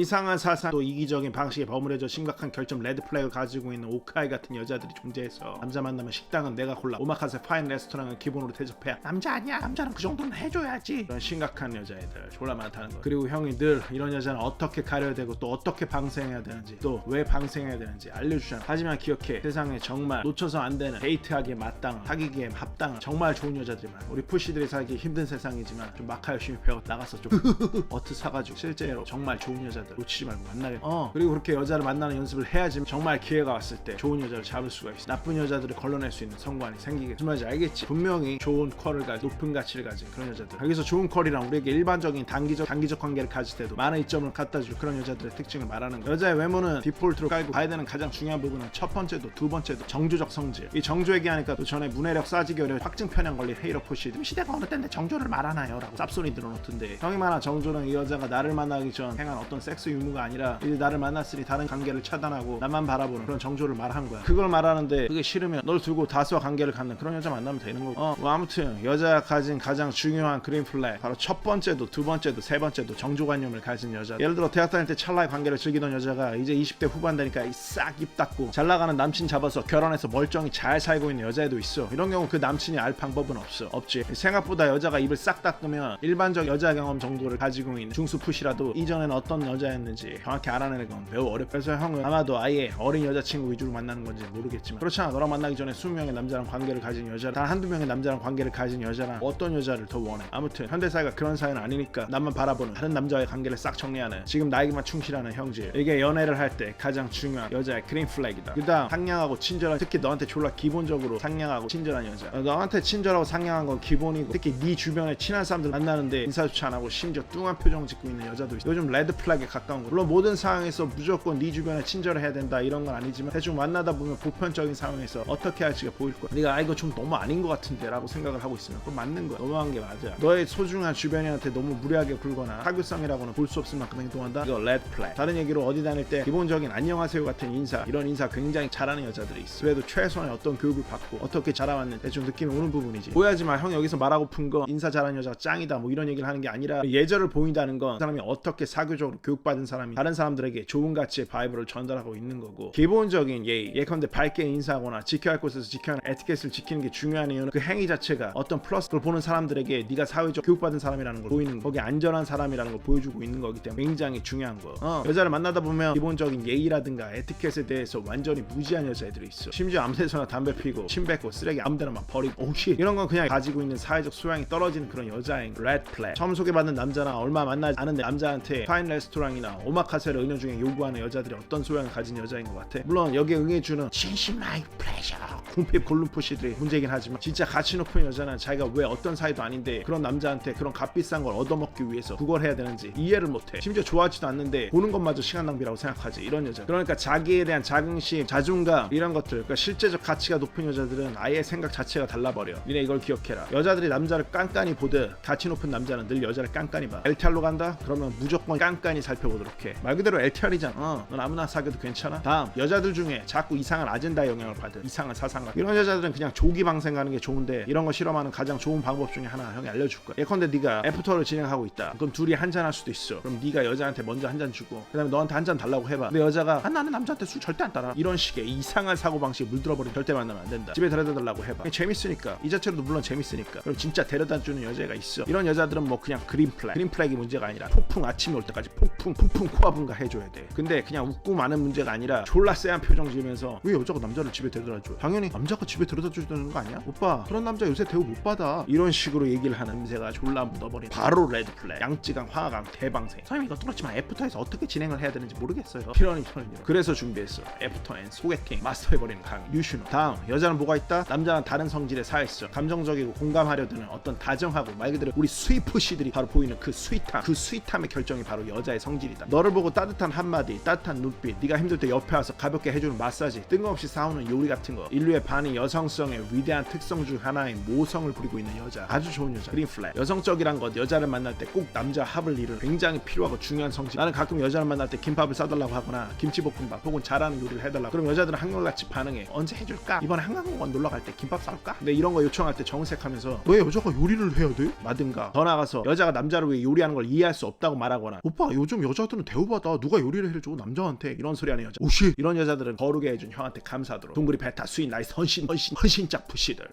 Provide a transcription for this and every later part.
이상한 사상 또 이기적인 방식에 버무려져 심각한 결점 레드 플래그를 가지고 있는 오카이 같은 여자들이 존재해서 남자 만나면 식당은 내가 골라, 오마카세 파인 레스토랑은 기본으로 대접해야 남자 아니야, 남자는 그 정도는 해줘야지, 이런 심각한 여자애들 졸라 많다는 거. 그리고 형이 늘 이런 여자는 어떻게 가려야 되고 또 어떻게 방생해야 되는지 또 왜 방생해야 되는지 알려주잖아. 하지만 기억해, 세상에 정말 놓쳐서 안 되는, 데이트하기에 마땅한, 사귀기에 합당한 정말 좋은 여자들이 많아. 우리 푸시들이 살기 힘든 세상이지만 좀 마카 열심히 배워 나가서 좀 어트 사가지고 실제로 정말 좋은 여자들 놓치지 말고 만나게. 그리고 그렇게 여자를 만나는 연습을 해야지 정말 기회가 왔을 때 좋은 여자를 잡을 수가 있어. 나쁜 여자들을 걸러낼 수 있는 성관이 생기게. 무슨 말인지 알겠지? 분명히 좋은 퀄을 가지고 높은 가치를 가진 그런 여자들. 여기서 좋은 퀄이랑 우리에게 일반적인 단기적 관계를 가질 때도 많은 이점을 갖다 줄 그런 여자들의 특징을 말하는 거야. 여자의 외모는 디폴트로 깔고 가야 되는 가장 중요한 부분은 첫 번째도 두 번째도 정조적 성질. 이 정조 얘기하니까 또 전에 문해력 싸지기 어려운 확증 편향 걸린 헤이러 포시, 시대가 어느 때인데 정조를 말하나요? 라고 쌉소리 들어놓던데, 형이 말한 정조는 이 여자가 나를 만나기 전 행한 어떤 섹스 유무가 아니라 이제 나를 만났으니 다른 관계를 차단하고 나만 바라보는 그런 정조를 말한 거야. 그걸 말하는데 그게 싫으면 널 두고 다수와 관계를 갖는 그런 여자 만나면 되는 거고. 뭐 아무튼 여자가 가진 가장 중요한 그린 플래그, 바로 첫 번째도 두 번째도 세 번째도 정조관념을 가진 여자. 예를 들어 대학 다닐 때 찰나의 관계를 즐기던 여자가 이제 20대 후반 되니까 싹 입 닫고 잘 나가는 남친 잡아서 결혼해서 멀쩡히 잘 살고 있는 여자애도 있어. 이런 경우 그 남친이 알 방법은 없지. 생각보다 여자가 입을 싹 닫으면 일반적 여자 경험 정도를 가지고 있는 중수 푸시라도 이전에는 어떤 여자였는지 정확히 알아내는 건 매우 어렵다. 그래서 형은 아마도 아예 어린 여자친구 위주로 만나는 건지 모르겠지만, 그렇잖아. 너랑 만나기 전에 20명의 남자랑 관계를 가진 여자, 단 한두 명의 남자랑 관계를 가진 여자랑 어떤 여자를 더 원해? 아무튼 현대사회가 그런 사회는 아니니까 남만 바라보는, 다른 남자와의 관계를 싹 정리하는, 지금 나에게만 충실하는 형질. 이게 연애를 할 때 가장 중요한 여자의 그린 플래그이다. 그 다음 상냥하고 친절한, 특히 너한테 졸라 기본적으로 상냥하고 친절한 여자. 너한테 친절하고 상냥한 건 기본이고, 특히 네 주변에 친한 사람들 만나는데 인사조차 안 하고 심지어 뚱한 표정 짓고 있는 여자도 있어. 요즘 레드 플래그에 가까운 거. 물론 모든 상황에서 무조건 네 주변에 친절해야 된다 이런 건 아니지만, 대충 만나다 보면 보편적인 상황에서 어떻게 할지가 보일 거야. 네가 이거 좀 너무 아닌 것 같은데 라고 생각을 하고 있으면 그건 맞는 거야. 너무한 게 맞아. 너의 소중한 주변인한테 너무 무리하게 굴거나 사교성이라고는 볼 수 없을 만큼 행동한다? 이거 레드 플래그. 다른 얘기로 어디 다닐 때 기본적인 안녕하세요 같은 인사, 이런 인사 굉장히 잘하는 여자들이 있어. 그래도 최소한의 어떤 교육을 받고 어떻게 자라왔는지 대충 느낌이 오는 부분이지. 오해하지 마. 형 여기서 말하고픈 건 인사 잘하는 여자가 짱이다 뭐 이런 얘기를 하는 게 아니라, 예절을 보인다는 건 그 사람이 어떻게 사교적으로 교육받은 사람이 다른 사람들에게 좋은 가치의 바이브를 전달하고 있는 거고, 기본적인 예의, 예컨대 밝게 인사하거나 지켜야 할 곳에서 지켜야 하는 에티켓을 지키는 게 중요한 이유는 그 행위 자체가 어떤 플러스를 보는 사람들에게 네가 사회적 교육받은 사람이라는 걸 보이는 거, 거기 안전한 사람이라는 걸 보여주고 있는 거기 때문에 굉장히 중요한 거. 여자를 만나다 보면 기본적인 예의라든가 에티켓에 대해서 완전히 무지한 여자애들이 있어. 심지어 아무데서나 담배 피고 침 뱉고 쓰레기 아무데나 막 버리고, 오씨, 이런 건 그냥 가지고 있는 사회적 소양이 떨어지는 그런 여자인 레드 플래그. 처음 소개받는 남자나 얼마 만나지 않은데 남자한테 파인 레스토랑이나 오마카세를 은연중에 요구하는 여자들이 어떤 소양을 가진 여자인 것 같아? 물론 여기에 응해주는 진심 마이 플레저 궁핍 골룸푸시들이 문제긴 하지만, 진짜 가치 높은 여자는 자기가 왜 어떤 사이도 아닌데 그런 남자한테 그런 값비싼 걸 얻어먹기 위해서 그걸 해야 되는지 이해를 못해. 심지어 좋아하지도 않는데 보는 것마저 시간 낭비라고 생각하지, 이런 여자. 그러니까 자기에 대한 자긍심, 자존감, 이런 것들, 그러니까 실제적 가치가 높은 여자들은 아예 생각 자체가 달라버려. 니네 이걸 기억해라. 여자들이 남자를 깐깐히 보듯 가치 높은 남자는 늘 여자를 깐깐히 봐. LTR로 간다? 그러면 무조건 깐깐히 살펴보도록 해. 말 그대로 LTR이잖아. 넌 아무나 사귀어도 괜찮아? 다음, 여자들 중에 자꾸 이상한 아젠다의 영향을 받은 이상한 사상가, 이런 여자들은 그냥 조기 방생 가는 게 좋은데, 이런 거 실험하는 가장 좋은 방법 중에 하나 형이 알려줄 거야. 예컨대 네가 애프터를 진행하고 있다. 그럼 둘이 한잔 할 수도 있어. 그럼 네가 여자한테 먼저 한 잔 주고 그 다음에 너한테 한 잔 달라고 해봐. 근데 여자가 나는 남자한테 술 절대 안 따라, 이런 식의 이상한 사고방식에 물들어버리면 절대 만나면 안 된다. 집에 데려다 달라고 해봐. 재밌으니까, 이 자체로도 물론 재밌으니까. 그럼 진짜 데려다 주는 여자가 있어. 이런 여자들은 뭐 그냥 그린 플래그이 문제가 아니라 폭풍, 아침이 올 때까지 폭풍 코아분가 해줘야 돼. 근데 그냥 웃고 마는 문제가 아니라 졸라 쎄한 표정 지으면서 왜 여자가 남자를 집에 데려다 줘? 당연히 남자가 집에 데려다 주는 거 아니야? 오빠 그런 남자 요새 대우 못 받아. 이런 식으로 얘기를 하는 냄새가 졸라 묻어버린 바로 레드 플래그. 양쯔강, 황하강, 대방생. 선생님 이거 그렇지만 애프터에서 어떻게 진행을 해야 되는지 모르겠어요. 필요하니 그래서 준비했어. 애프터 앤 소개팅 마스터해버리는 강의 유슈노. 다음, 여자는 뭐가 있다? 남자는 다른 성질의 사회성, 감정적이고 공감하려 드는 어떤 다정하고, 말 그대로 우리 스위프시들이 바로 보이는 그 스윗함, 그 스윗함의 결정이 바로 여자의 성질이다. 너를 보고 따뜻한 한마디, 따뜻한 눈빛, 네가 힘들 때 옆에 와서 가볍게 해주는 마사지, 뜬금없이 싸우는 요리 같은 거, 인류의 인류의 반이 여성성의 위대한 특성 중 하나인 모성을 부리고 있는 여자. 아주 좋은 여자. 그린 플래그. 여성적이란 것, 여자를 만날 때 꼭 남자 합을 이루는 굉장히 필요하고 중요한 성질. 나는 가끔 여자를 만날 때 김밥을 싸달라고 하거나 김치볶음밥 혹은 잘하는 요리를 해달라고. 그럼 여자들은 한결같이 반응해. 언제 해줄까? 이번에 한강공원 놀러 갈 때 김밥 싸울까? 근데 이런 거 요청할 때 정색하면서 왜 여자가 요리를 해야 돼? 마든가 더 나가서 여자가 남자를 위해 요리하는 걸 이해할 수 없다고 말하거나 오빠 요즘 여자들은 대우받아. 누가 요리를 해줘 남자한테. 이런 소리 하는 여자. 오씨. 이런 여자들은 거룩에 해준 형한테 감사하도록 동그리 베타 수인 나이스 헌신짝 푸시들.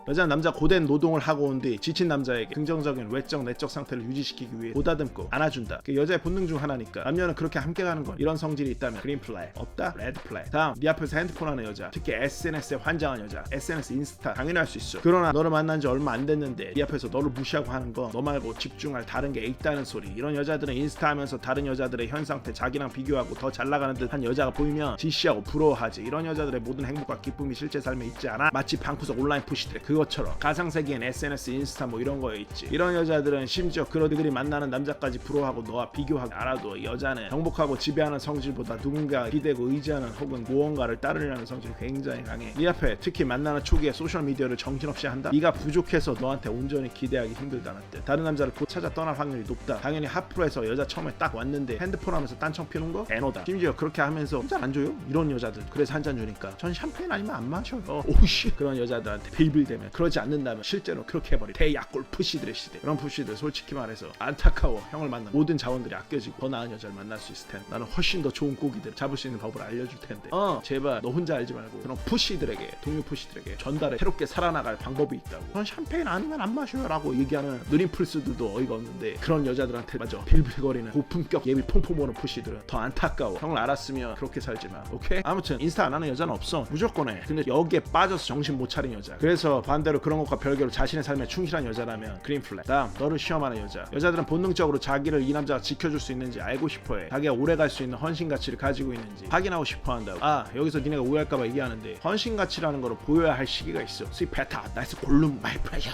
여자는 남자 고된 노동을 하고 온 뒤 지친 남자에게 긍정적인 외적 내적 상태를 유지시키기 위해 보다듬고 안아준다. 그게 여자의 본능 중 하나니까. 남녀는 그렇게 함께 가는 건. 이런 성질이 있다면 그린 플래그. 없다? 레드 플래그. 다음, 네 앞에서 핸드폰 하는 여자. 특히 SNS에 환장한 여자. SNS 인스타 당연히 할 수 있어. 그러나 너를 만난 지 얼마 안 됐는데 네 앞에서 너를 무시하고 하는 거, 너 말고 집중할 다른 게 있다는 소리. 이런 여자들은 인스타 하면서 다른 여자들의 현 상태 자기랑 비교하고 더 잘 나가는 듯한 여자가 보이면 지시하고 부러워하지. 이런 여자들의 모든 행복과 기쁨이 실제 삶에 있지 않아? 마치 방구석 온라인 푸시들 그것처럼 가상세계엔 SNS 인스타 뭐 이런 거에 있지. 이런 여자들은 심지어 그들이 만나는 남자까지 부러워하고 너와 비교하고 알아도 여자는 정복하고 지배하는 성질보다 누군가 기대고 의지하는 혹은 무언가를 따르려는 성질이 굉장히 강해. 네 앞에 특히 만나는 초기에 소셜미디어를 정신없이 한다? 네가 부족해서 너한테 온전히 기대하기 힘들다는 뜻. 다른 남자를 곧 찾아 떠날 확률이 높다. 당연히 하프로에서 여자 처음에 딱 왔는데 핸드폰 하면서 딴청 피는 거? 애노다. 심지어 그렇게 하면서 한 잔 안 줘요? 이런 여자들. 그래서 한 잔 주니까 전 샴페인 아니면 안 마셔요. 오씨. 그런 여자들한테 빌빌대면 그러지 않는다면 실제로 그렇게 해버리. 대약골 푸시들의 시대. 그런 푸시들 솔직히 말해서 안타까워. 형을 만나 모든 자원들이 아껴지고 더 나은 여자를 만날 수 있을 텐데 나는 훨씬 더 좋은 고기들을 잡을 수 있는 법을 알려줄 텐데 제발 너 혼자 알지 말고 그런 푸시들에게, 동료 푸시들에게 전달해. 새롭게 살아나갈 방법이 있다고. 전 샴페인 아니면 안 마셔요 라고 얘기하는 느린 플스들도 어이가 없는데 그런 여자들한테 맞아 빌빌거리는 고품격 예비 퐁퐁 보는 푸시들은 더 안타까워. 형을 알았으면 그렇게 살지 마. 오케이? 아무튼 인스타 안 하는 여자는 없어. 무조건 해. 근데 여기에 빠져서 정신 못 차린 여자. 그래서 반대로 그런 것과 별개로 자신의 삶에 충실한 여자라면 그린 플래그. 다음, 너를 시험하는 여자. 여자들은 본능적으로 자기를 이 남자가 지켜줄 수 있는지 알고 싶어해. 자기가 오래 갈 수 있는 헌신 가치를 가지고 있는지 확인하고 싶어한다고. 여기서 니네가 오해할까봐 얘기하는데 헌신 가치라는 거를 보여야 할 시기가 있어. 스윗 베타 나이스 골룸 마이 프레셔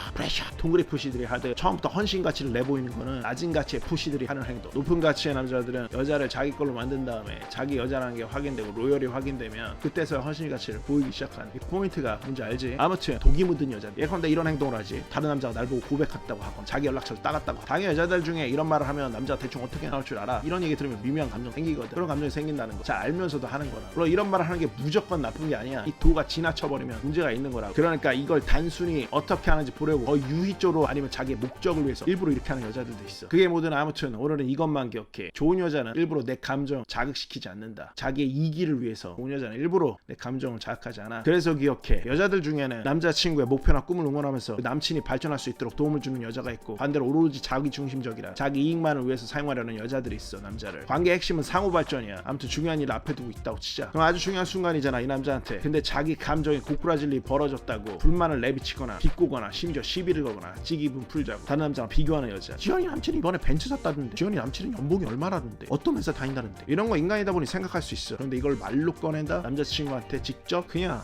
동그리 푸시들이 하듯 처음부터 헌신 가치를 내보이는 거는 낮은 가치의 푸시들이 하는 행동. 높은 가치의 남자들은 여자를 자기 걸로 만든 다음에 자기 여자라는 게 확인되고 로열이 확인되면 그때서야 헌신 가치를 보이기 시작하는. 이 포인트가 뭔지 알지? 아무튼 독이 묻은 여자. 예컨대 이런 행동을 하지. 다른 남자가 날 보고 고백했다고 하건 자기 연락처를 따갔다고. 당연히 여자들 중에 이런 말을 하면 남자가 대충 어떻게 나올 줄 알아. 이런 얘기 들으면 미묘한 감정 생기거든. 그런 감정이 생긴다는 거 잘 알면서도 하는 거라. 물론 이런 말을 하는 게 무조건 나쁜 게 아니야. 이 도가 지나쳐버리면 문제가 있는 거라고. 그러니까 이걸 단순히 어떻게 하는지 보려고 거의 유희적으로 아니면 자기의 목적을 위해서 일부러 이렇게 하는 여자들도 있어. 그게 뭐든 아무튼 오늘은 이것만 기억해. 좋은 여자는 일부러 내 감정 자극시키지 않는다. 자기의 이기를 위해서 좋은 여자는 일부러 내 감정을 자극하지 않아. 그래서 기억해. 여자들 중에는 남자친구의 목표나 꿈을 응원하면서 그 남친이 발전할 수 있도록 도움을 주는 여자가 있고 반대로 오로지 자기 중심적이라 자기 이익만을 위해서 사용하려는 여자들이 있어. 남자를. 관계의 핵심은 상호 발전이야. 아무튼 중요한 일을 앞에 두고 있다고 치자. 그럼 아주 중요한 순간이잖아 이 남자한테. 근데 자기 감정이 고꾸라질 일이 벌어졌다고 불만을 내비치거나 비꼬거나 심지어 시비를 거거나 지 기분 풀자고 다른 남자랑 비교하는 여자. 지현이 남친이 이번에 벤츠 샀다던데. 지현이 남친은 연봉이 얼마라던데. 어떤 회사 다닌다는데. 이런 거 인간이다 보니 생각할 수 있어. 그런데 이걸 말로 꺼낸다? 남자친구한테 직접? 그냥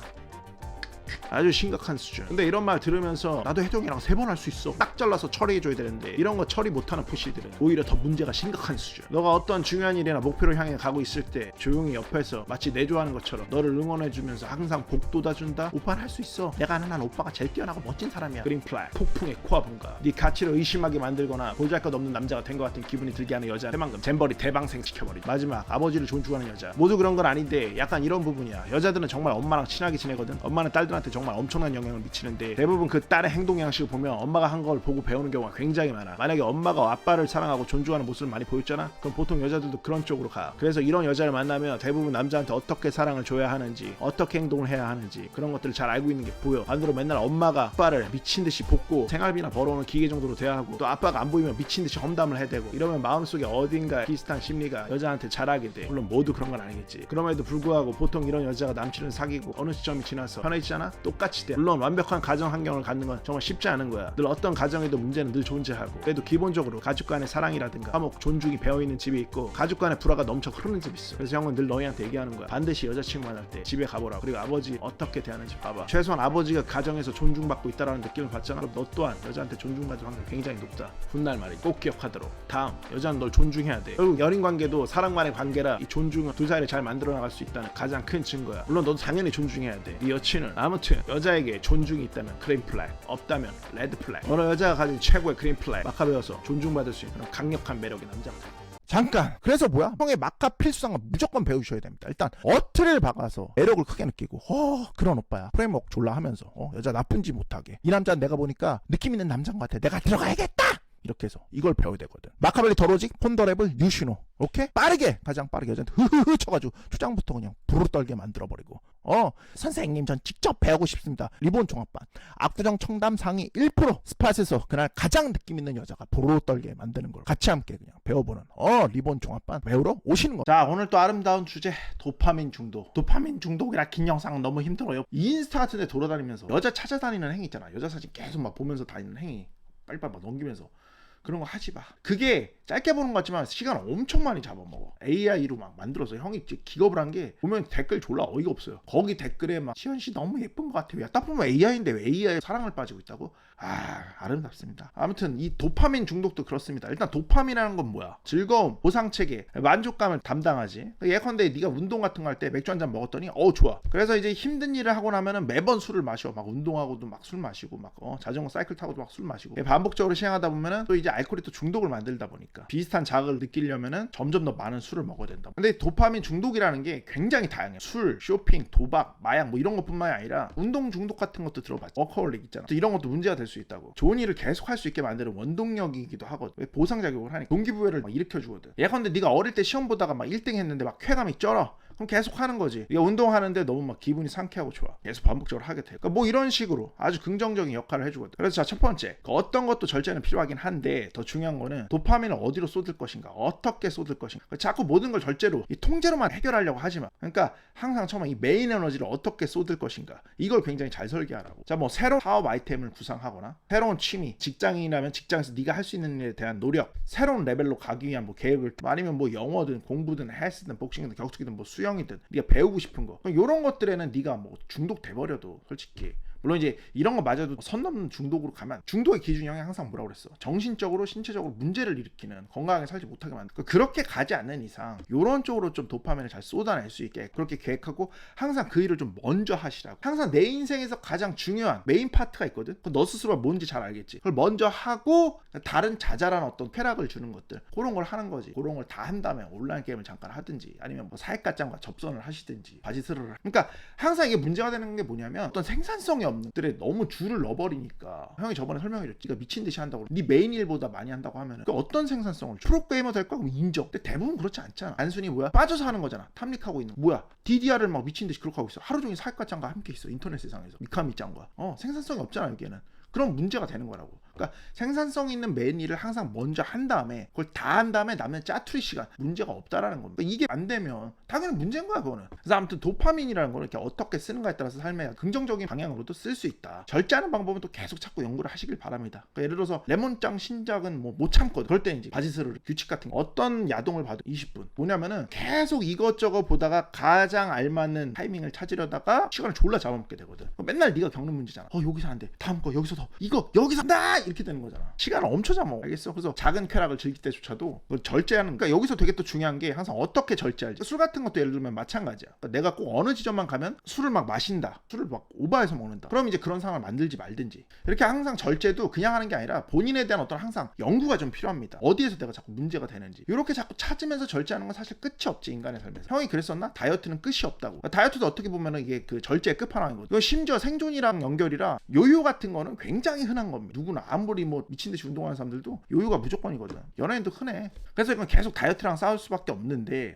아주 심각한 수준. 근데 이런 말 들으면서 나도 혜정이랑 3번 할 수 있어. 딱 잘라서 처리해줘야 되는데 이런 거 처리 못하는 푸시들은 오히려 더 문제가 심각한 수준. 너가 어떤 중요한 일이나 목표를 향해 가고 있을 때 조용히 옆에서 마치 내 좋아하는 것처럼 너를 응원해주면서 항상 복 돋아준다? 오빠는 할 수 있어. 내가 아는 한 오빠가 제일 뛰어나고 멋진 사람이야. 그린 플래그. 폭풍의 코아분가. 네 가치를 의심하게 만들거나 보잘것없는 남자가 된 것 같은 기분이 들게 하는 여자. 해만금 잼버리 대방생 시켜버리지. 마지막, 아버지를 존중하는 여자. 모두 그런 건 아닌데 약간 이런 부분이야. 여자들은 정말 엄마랑 친하게 지내거든. 엄마는 딸들한테 정말 엄청난 영향을 미치는데 대부분 그 딸의 행동 양식을 보면 엄마가 한 걸 보고 배우는 경우가 굉장히 많아. 만약에 엄마가 아빠를 사랑하고 존중하는 모습을 많이 보였잖아? 그럼 보통 여자들도 그런 쪽으로 가. 그래서 이런 여자를 만나면 대부분 남자한테 어떻게 사랑을 줘야 하는지, 어떻게 행동을 해야 하는지 그런 것들을 잘 알고 있는 게 보여. 반대로 맨날 엄마가 아빠를 미친듯이 볶고 생활비나 벌어오는 기계 정도로 대하고 또 아빠가 안 보이면 미친듯이 험담을 해대고 이러면 마음속에 어딘가 비슷한 심리가 여자한테 자라게 돼. 물론 모두 그런 건 아니겠지. 그럼에도 불구하고 보통 이런 여자가 남친을 사귀고 어느 시점이 지나서 편해지잖아? 똑같이 돼. 물론 완벽한 가정 환경을 갖는 건 정말 쉽지 않은 거야. 늘 어떤 가정에도 문제는 늘 존재하고 그래도 기본적으로 가족 간의 사랑이라든가 화목, 존중이 배어있는 집이 있고 가족 간의 불화가 넘쳐 흐르는 집이 있어. 그래서 형은 늘 너희한테 얘기하는 거야. 반드시 여자친구 만날 때 집에 가보라. 그리고 아버지 어떻게 대하는지 봐봐. 최소한 아버지가 가정에서 존중받고 있다는 느낌을 받잖아. 그럼 너 또한 여자한테 존중받을 확률이 굉장히 높다. 훗날 말이 꼭 기억하도록. 다음, 여자는 널 존중해야 돼. 결국 연인 관계도 사랑만의 관계라 이 존중은 둘 사이를 잘 만들어 나갈 수 있다는 가장 큰 증거야. 물론 너도 당연히 존중해야 돼. 네 여친은 아무 아무튼 여자에게 존중이 있다면 그린 플래그, 없다면 레드 플래그. 어느 여자가 가진 최고의 그린 플래그, 마카 배워서 존중받을 수 있는 그런 강력한 매력의 남자입니다. 잠깐. 그래서 뭐야? 형의 마카 필수상은 무조건 배우셔야 됩니다. 일단 어트를 박아서 매력을 크게 느끼고 그런 오빠야. 프레임워크 졸라 하면서 여자 나쁜지 못하게. 이 남자는 내가 보니까 느낌 있는 남자인 것 같아. 내가 들어가야겠다! 이렇게 해서 이걸 배워야 되거든. 마카벨리 더로직, 폰더레블, 뉴시노. 오케이? 빠르게, 가장 빠르게 여자한테 흐흐흐 쳐가지고 초장부터 그냥 부르르 떨게 만들어버리고. 선생님 전 직접 배우고 싶습니다. 리본 종합반. 압구정 청담 상위 1%. 스팟에서 그날 가장 느낌 있는 여자가 부르르 떨게 만드는 걸 같이 함께 그냥 배워보는 리본 종합반 배우러 오시는 거. 자, 오늘 또 아름다운 주제, 도파민 중독. 도파민 중독이라 긴 영상은 너무 힘들어요. 인스타 같은 데 돌아다니면서 여자 찾아다니는 행위 있잖아. 여자 사진 계속 막 보면서 다니는 행위, 빨리빨리 막 넘기면서 그런 거 하지 마. 그게 짧게 보는 것 같지만 시간 엄청 많이 잡아먹어. AI로 막 만들어서 형이 기겁을 한 게, 보면 댓글 졸라 어이가 없어요. 거기 댓글에 막 시현씨 너무 예쁜 것 같아요. 야, 딱 보면 AI인데 왜 AI에 사랑을 빠지고 있다고? 아름답습니다. 아무튼 이 도파민 중독도 그렇습니다. 일단 도파민이라는 건 뭐야? 즐거움, 보상체계, 만족감을 담당하지. 예컨대 네가 운동 같은 거 할 때 맥주 한잔 먹었더니 좋아. 그래서 이제 힘든 일을 하고 나면은 매번 술을 마셔. 막 운동하고도 막 술 마시고, 막 자전거 사이클 타고도 막 술 마시고. 반복적으로 시행하다 보면은 또 이제 알코올이 또 중독을 만들다 보니까 비슷한 자극을 느끼려면은 점점 더 많은 술을 먹어야 된다. 근데 도파민 중독이라는 게 굉장히 다양해. 술, 쇼핑, 도박, 마약 뭐 이런 것뿐만이 아니라 운동 중독 같은 것도 들어봤지. 워커홀릭 있잖아. 또 이런 것도 문제가 될 수 있다고. 좋은 일을 계속 할 수 있게 만드는 원동력이기도 하거든. 왜 보상작용을 하니까 동기부여를 막 일으켜주거든. 예컨대 네가 어릴 때 시험 보다가 막 1등 했는데 막 쾌감이 쩔어. 그럼 계속 하는 거지. 네가 운동하는데 너무 막 기분이 상쾌하고 좋아. 계속 반복적으로 하게 돼. 그러니까 뭐 이런 식으로 아주 긍정적인 역할을 해주거든. 그래서 자, 첫 번째, 어떤 것도 절제는 필요하긴 한데 더 중요한 거는 도파민을 어디로 쏟을 것인가, 어떻게 쏟을 것인가. 자꾸 모든 걸 절제로, 이 통제로만 해결하려고 하지 마. 그러니까 항상 처음에 이 메인 에너지를 어떻게 쏟을 것인가, 이걸 굉장히 잘 설계하라고. 자, 뭐 새로운 사업 아이템을 구상하거나, 새로운 취미, 직장인이라면 직장에서 네가 할 수 있는 일에 대한 노력, 새로운 레벨로 가기 위한 뭐 계획을, 아니면 뭐 영어든 공부든 헬스든 복싱이든 격투기든 뭐 수영이든 네가 배우고 싶은 거, 이런 것들에는 네가 뭐 중독돼 버려도 솔직히, 물론 이제 이런 거 맞아도 선 넘는 중독으로 가면, 중독의 기준이 형이 항상 뭐라고 그랬어? 정신적으로 신체적으로 문제를 일으키는, 건강하게 살지 못하게 만드는. 그렇게 가지 않는 이상 이런 쪽으로 좀 도파민을 잘 쏟아낼 수 있게 그렇게 계획하고, 항상 그 일을 좀 먼저 하시라고. 항상 내 인생에서 가장 중요한 메인 파트가 있거든. 너 스스로가 뭔지 잘 알겠지. 그걸 먼저 하고 다른 자잘한 어떤 쾌락을 주는 것들, 그런 걸 하는 거지. 그런 걸 다 한 다음에 온라인 게임을 잠깐 하든지, 아니면 뭐 사익가짱과 접선을 하시든지, 바지 스르르. 그러니까 항상 이게 문제가 되는 게 뭐냐면, 어떤 생산성이 없는 들에 너무 줄을 넣어버리니까. 형이 저번에 설명해줬지. 네가 미친 듯이 한다고, 네 메인 일보다 많이 한다고 하면 그 어떤 생산성을 줘? 프로게이머 될 거야? 그럼 인정. 근데 대부분 그렇지 않잖아. 단순히 뭐야? 빠져서 하는 거잖아. 탐닉하고 있는 뭐야? DDR을 막 미친 듯이 그렇게 하고 있어. 하루 종일 사익가짱과 함께 있어. 인터넷 세상에서 미카미짱과. 생산성이 없잖아 여기에는. 그럼 문제가 되는 거라고. 그러니까 생산성 있는 메인 일을 항상 먼저 한 다음에, 그걸 다 한 다음에 남는 짜투리 시간, 문제가 없다라는 겁니다. 이게 안 되면 당연히 문제인 거야 그거는. 그래서 아무튼 도파민이라는 거는 이렇게 어떻게 쓰는가에 따라서 삶의 긍정적인 방향으로도 쓸 수 있다. 절제하는 방법은 또 계속 자꾸 연구를 하시길 바랍니다. 그러니까 예를 들어서 레몬짱 신작은 뭐 못 참거든. 그럴 때 이제 바지스르르 규칙 같은 거, 어떤 야동을 봐도 20분, 뭐냐면은 계속 이것저것 보다가 가장 알맞는 타이밍을 찾으려다가 시간을 졸라 잡아먹게 되거든. 맨날 네가 겪는 문제잖아. 여기서 안 돼, 다음 거 여기서 더, 이거 여기서 나 이렇게 되는 거잖아. 시간을 엄청 잡아먹어. 알겠어? 그래서 작은 쾌락을 즐길 때조차도 절제하는. 그러니까 여기서 되게 또 중요한 게, 항상 어떻게 절제할지. 술 같은 것도 예를 들면 마찬가지야. 그러니까 내가 꼭 어느 지점만 가면 술을 막 마신다, 술을 막 오버해서 먹는다, 그럼 이제 그런 상황을 만들지 말든지. 이렇게 항상 절제도 그냥 하는 게 아니라 본인에 대한 어떤 항상 연구가 좀 필요합니다. 어디에서 내가 자꾸 문제가 되는지 이렇게 자꾸 찾으면서 절제하는 건 사실 끝이 없지, 인간의 삶에서. 형이 그랬었나? 다이어트는 끝이 없다고. 그러니까 다이어트도 어떻게 보면은 이게 그 절제의 끝판왕이거든. 이거 심지어 생존이랑 연결이라, 요요 같은 거는 굉장히 흔한 겁니다. 누구나 아무리 뭐 미친 듯이 운동하는 사람들도 요요가 무조건이거든. 연예인도 흔해. 그래서 이건 계속 다이어트랑 싸울 수밖에 없는데,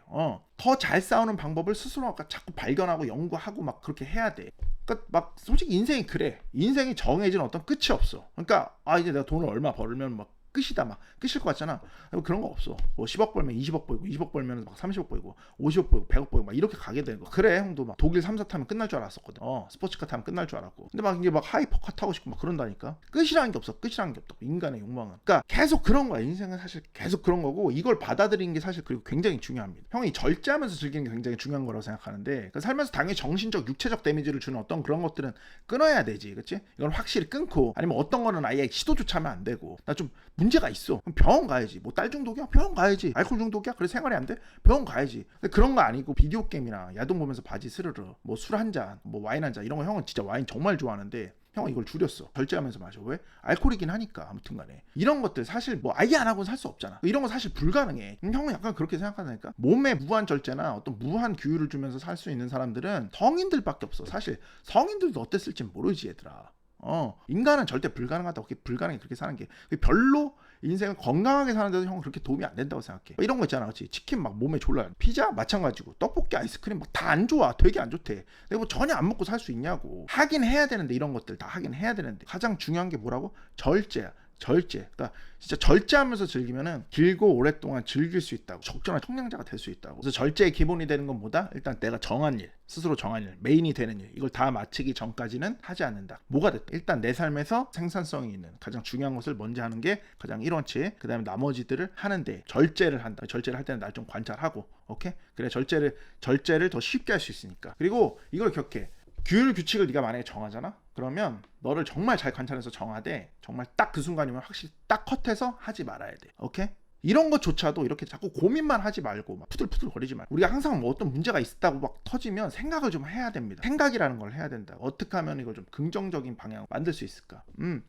더 잘 싸우는 방법을 스스로 자꾸 발견하고 연구하고 막 그렇게 해야 돼. 그러니까 막 솔직히 인생이 그래. 인생이 정해진 어떤 끝이 없어. 그러니까 이제 내가 돈을 얼마 벌면 막 끝이다, 막 끝일 것 같잖아. 그런 거 없어. 뭐 10억 벌면 20억 벌고, 20억 벌면 막 30억 벌고, 50억 벌고, 100억 벌고, 막 이렇게 가게 되는 거. 그래, 형도 막 독일 3사 타면 끝날 줄 알았었거든. 스포츠카 타면 끝날 줄 알았고. 근데 막 이게 막 하이퍼카 타고 싶고 막 그런다니까. 끝이라는 게 없어. 끝이라는 게 없다고. 인간의 욕망은. 그러니까 계속 그런 거야. 인생은 사실 계속 그런 거고, 이걸 받아들이는 게 사실 그리고 굉장히 중요합니다. 형이 절제하면서 즐기는 게 굉장히 중요한 거라고 생각하는데, 그러니까 살면서 당연히 정신적, 육체적 데미지를 주는 어떤 그런 것들은 끊어야 되지, 그렇지? 이건 확실히 끊고, 아니면 어떤 거는 아예 시도조차 하면 안 되고. 나 좀 문제가 있어. 그럼 병원 가야지. 뭐 딸 중독이야? 병원 가야지. 알코올 중독이야? 그래 생활이 안 돼? 병원 가야지. 근데 그런 거 아니고 비디오 게임이나 야동 보면서 바지 스르르 뭐 술 한 잔, 뭐 와인 한 잔 이런 거 형은 진짜 와인 정말 좋아하는데 형은 이걸 줄였어. 절제하면서 마셔. 왜? 알코올이긴 하니까. 아무튼 간에 이런 것들 사실 뭐 아예 안 하고는 살 수 없잖아. 이런 거 사실 불가능해. 형은 약간 그렇게 생각하니까 몸에 무한 절제나 어떤 무한 규율을 주면서 살 수 있는 사람들은 성인들밖에 없어. 사실 성인들도 어땠을지 모르지 얘들아. 인간은 절대 불가능하다고. 불가능해 그렇게 사는 게 별로 인생을 건강하게 사는데도 형은 그렇게 도움이 안 된다고 생각해. 이런 거 있잖아, 그렇지? 치킨 막 몸에 졸라, 피자 마찬가지고, 떡볶이, 아이스크림 막 다 안 좋아, 되게 안 좋대. 내가 뭐 전혀 안 먹고 살 수 있냐고. 하긴 해야 되는데 이런 것들 다 하긴 해야 되는데 가장 중요한 게 뭐라고? 절제야. 절제. 그러니까 진짜 절제하면서 즐기면은 길고 오랫동안 즐길 수 있다고. 적절한 청량자가 될 수 있다고. 그래서 절제의 기본이 되는 건 뭐다? 일단 내가 정한 일, 스스로 정한 일, 메인이 되는 일, 이걸 다 마치기 전까지는 하지 않는다. 뭐가 됐든 일단 내 삶에서 생산성이 있는 가장 중요한 것을 먼저 하는 게 가장 1원칙. 그 다음에 나머지들을 하는데 절제를 한다. 절제를 할 때는 날 좀 관찰하고, 오케이? 그래 절제를 더 쉽게 할 수 있으니까. 그리고 이걸 기억해. 규율 규칙을 네가 만약에 정하잖아. 그러면 너를 정말 잘 관찰해서 정하되 정말 딱 그 순간이면 확실히 딱 컷해서 하지 말아야 돼. 오케이? 이런 것조차도 이렇게 자꾸 고민만 하지 말고 막 푸들푸들 거리지 말고, 우리가 항상 뭐 어떤 문제가 있다고 막 터지면 생각을 좀 해야 됩니다. 생각이라는 걸 해야 된다. 어떻게 하면 이걸 좀 긍정적인 방향으로 만들 수 있을까?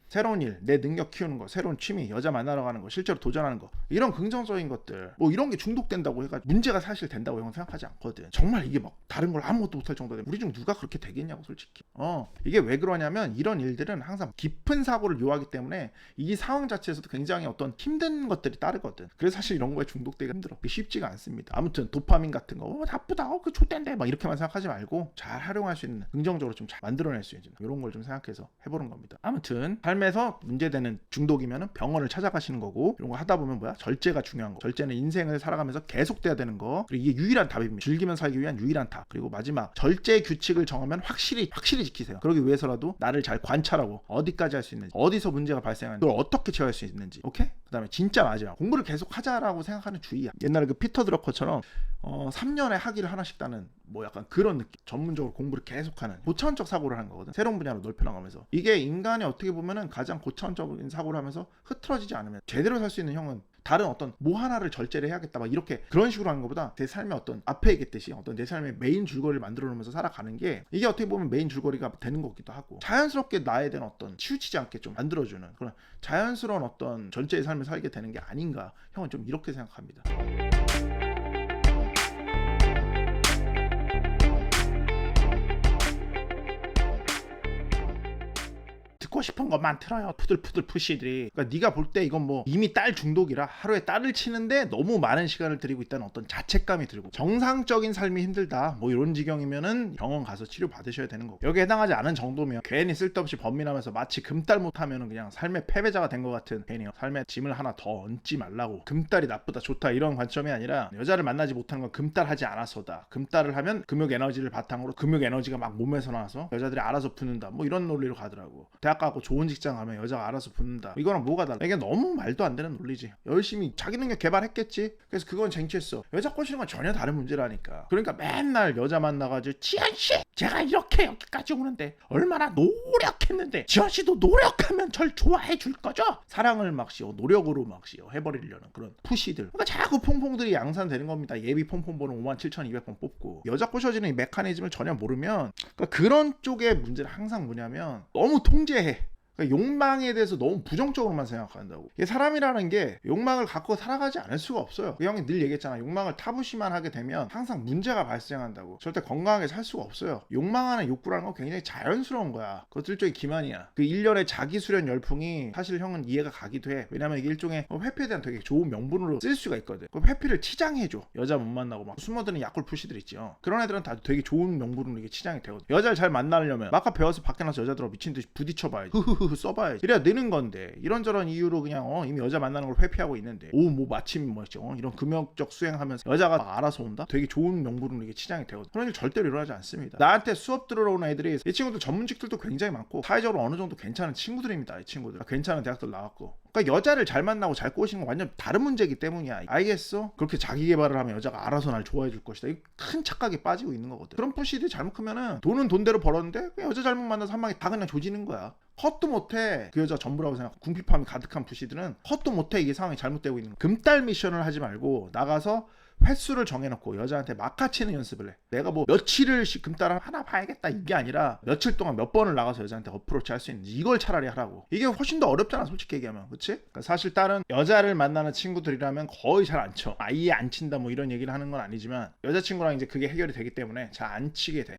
새로운 일, 내 능력 키우는 거, 새로운 취미, 여자 만나러 가는 거, 실제로 도전하는 거, 이런 긍정적인 것들, 뭐 이런 게 중독된다고 해가 문제가 사실 된다고 형은 생각하지 않거든. 정말 이게 막 다른 걸 아무것도 못할 정도 되면 우리 중 누가 그렇게 되겠냐고 솔직히. 이게 왜 그러냐면 이런 일들은 항상 깊은 사고를 요하기 때문에 이 상황 자체에서도 굉장히 어떤 힘든 것들이 따르거든. 그래서 사실 이런 거에 중독되기가 힘들어. 쉽지가 않습니다. 아무튼 도파민 같은 거 나쁘다, 그 좆된데 막 이렇게만 생각하지 말고 잘 활용할 수 있는, 긍정적으로 좀 잘 만들어낼 수 있는 이런 걸 좀 생각해서 해보는 겁니다. 아무튼 삶에서 문제되는 중독이면 병원을 찾아가시는 거고, 이런 거 하다 보면 절제가 중요한 거. 절제는 인생을 살아가면서 계속돼야 되는 거. 그리고 이게 유일한 답입니다. 즐기면 살기 위한 유일한 답. 그리고 마지막, 절제 규칙을 정하면 확실히 지키세요. 그러기 위해서라도 나를 잘 관찰하고 어디까지 할 수 있는지, 어디서 문제가 발생하는지, 그걸 어떻게 제어할 수 있는지. 오케이? 그다음에 진짜 마지막, 공부를 계속 하자라고 생각하는 주의야. 옛날에 그 피터 드러커처럼 3년에 학위를 하나씩 따는 뭐 약간 그런 느낌. 전문적으로 공부를 계속하는 고차원적 사고를 하는 거거든. 새로운 분야로 넓혀나가면서. 이게 인간이 어떻게 보면은 가장 고차원적인 사고를 하면서 흐트러지지 않으면 제대로 살 수 있는 형은 다른 어떤 뭐 하나를 절제를 해야겠다 막 이렇게 그런 식으로 하는 것보다 내 삶의 어떤 앞에 얘기했듯이 어떤 내 삶의 메인 줄거리를 만들어 놓으면서 살아가는 게, 이게 어떻게 보면 메인 줄거리가 되는 거기도 하고, 자연스럽게 나에 대한 어떤 치우치지 않게 좀 만들어주는 그런 자연스러운 어떤 절제의 삶을 살게 되는 게 아닌가, 형은 좀 이렇게 생각합니다. 듣고 싶은 것만 틀어요. 푸들푸들 푸시들이. 그러니까 네가 볼 때 이건 뭐 이미 딸 중독이라 하루에 딸을 치는데 너무 많은 시간을 들이고 있다는 어떤 자책감이 들고, 정상적인 삶이 힘들다 뭐 이런 지경이면은 병원 가서 치료 받으셔야 되는 거고, 여기에 해당하지 않은 정도면 괜히 쓸데없이 범민하면서 마치 금딸 못하면은 그냥 삶의 패배자가 된 것 같은, 괜히 삶의 짐을 하나 더 얹지 말라고, 금딸이 나쁘다 좋다 이런 관점이 아니라, 여자를 만나지 못하는 건 금딸 하지 않아서다. 금딸을 하면 금욕 에너지를 바탕으로 금욕 에너지가 막 몸에서 나와서 여자들이 알아서 붙는다 뭐 이런 논리로 가더라고. 대학 가고 좋은 직장 가면 여자가 알아서 붙는다. 이거랑 뭐가 달라? 이게 너무 말도 안 되는 논리지. 열심히 자기 능력 개발했겠지. 그래서 그건 쟁취했어. 여자 꼬시는 건 전혀 다른 문제라니까. 그러니까 맨날 여자 만나가지고, 지현씨 제가 이렇게 여기까지 오는데 얼마나 노력했는데 지현씨도 노력하면 절 좋아해 줄 거죠? 사랑을 막 노력으로 막 해버리려는 그런 푸시들. 그러니까 자꾸 퐁퐁들이 양산되는 겁니다. 예비 퐁퐁 번호 57,200번 뽑고 여자 꼬셔지는 이 메커니즘을 전혀 모르면, 그러니까 그런 쪽의 문제는 항상 뭐냐면 너무 통제해. 그러니까 욕망에 대해서 너무 부정적으로만 생각한다고. 이게 사람이라는 게 욕망을 갖고 살아가지 않을 수가 없어요. 그 형이 늘 얘기했잖아. 욕망을 타부시만 하게 되면 항상 문제가 발생한다고. 절대 건강하게 살 수가 없어요. 욕망하는 욕구라는 건 굉장히 자연스러운 거야. 그것도 일종의 기만이야. 그 일련의 자기 수련 열풍이 사실 형은 이해가 가기도 해. 왜냐면 이게 일종의 회피에 대한 되게 좋은 명분으로 쓸 수가 있거든. 그 회피를 치장해줘. 여자 못 만나고 막 숨어드는 약골 푸시들 있죠. 그런 애들은 다 되게 좋은 명분으로 이게 치장이 되거든. 여자를 잘 만나려면 막 아까 배워서 밖에 나서 여자들하고 미친듯이 부딪혀봐야지. 써봐야지. 이래야 느는 건데, 이런저런 이유로 그냥 이미 여자 만나는 걸 회피하고 있는데, 뭐 마침 뭐 이런 금욕적 수행하면서 여자가 알아서 온다? 되게 좋은 명분으로 이게 치장이 되거든. 그런 일 절대로 일어나지 않습니다. 나한테 수업 들으러 오는 애들이, 이 친구들 전문직들도 굉장히 많고 사회적으로 어느 정도 괜찮은 친구들입니다. 이 친구들 괜찮은 대학들 나왔고. 그러니까 여자를 잘 만나고 잘 꼬시는 건 완전 다른 문제이기 때문이야. 알겠어? 그렇게 자기 개발을 하면 여자가 알아서 날 좋아해 줄 것이다. 이 큰 착각에 빠지고 있는 거거든. 그런 푸시들이 잘못 크면은 돈은 돈대로 벌었는데 그냥 여자 잘못 만나서 한 방에 다 그냥 조지는 거야. 헛도 못해. 그 여자 전부라고 생각. 궁핍함이 가득한 부시들은 헛도 못해. 이게 상황이 잘못되고 있는 거. 금딸 미션을 하지 말고 나가서 횟수를 정해놓고 여자한테 막아치는 연습을 해. 내가 뭐 며칠을씩 금딸 하나 봐야겠다 이게 아니라 며칠 동안 몇 번을 나가서 여자한테 어프로치 할 수 있는지 이걸 차라리 하라고. 이게 훨씬 더 어렵잖아 솔직히 얘기하면. 그치? 그러니까 사실 다른 여자를 만나는 친구들이라면 거의 잘 안 쳐. 아예 안 친다 뭐 이런 얘기를 하는 건 아니지만 여자친구랑 이제 그게 해결이 되기 때문에 잘 안 치게 돼.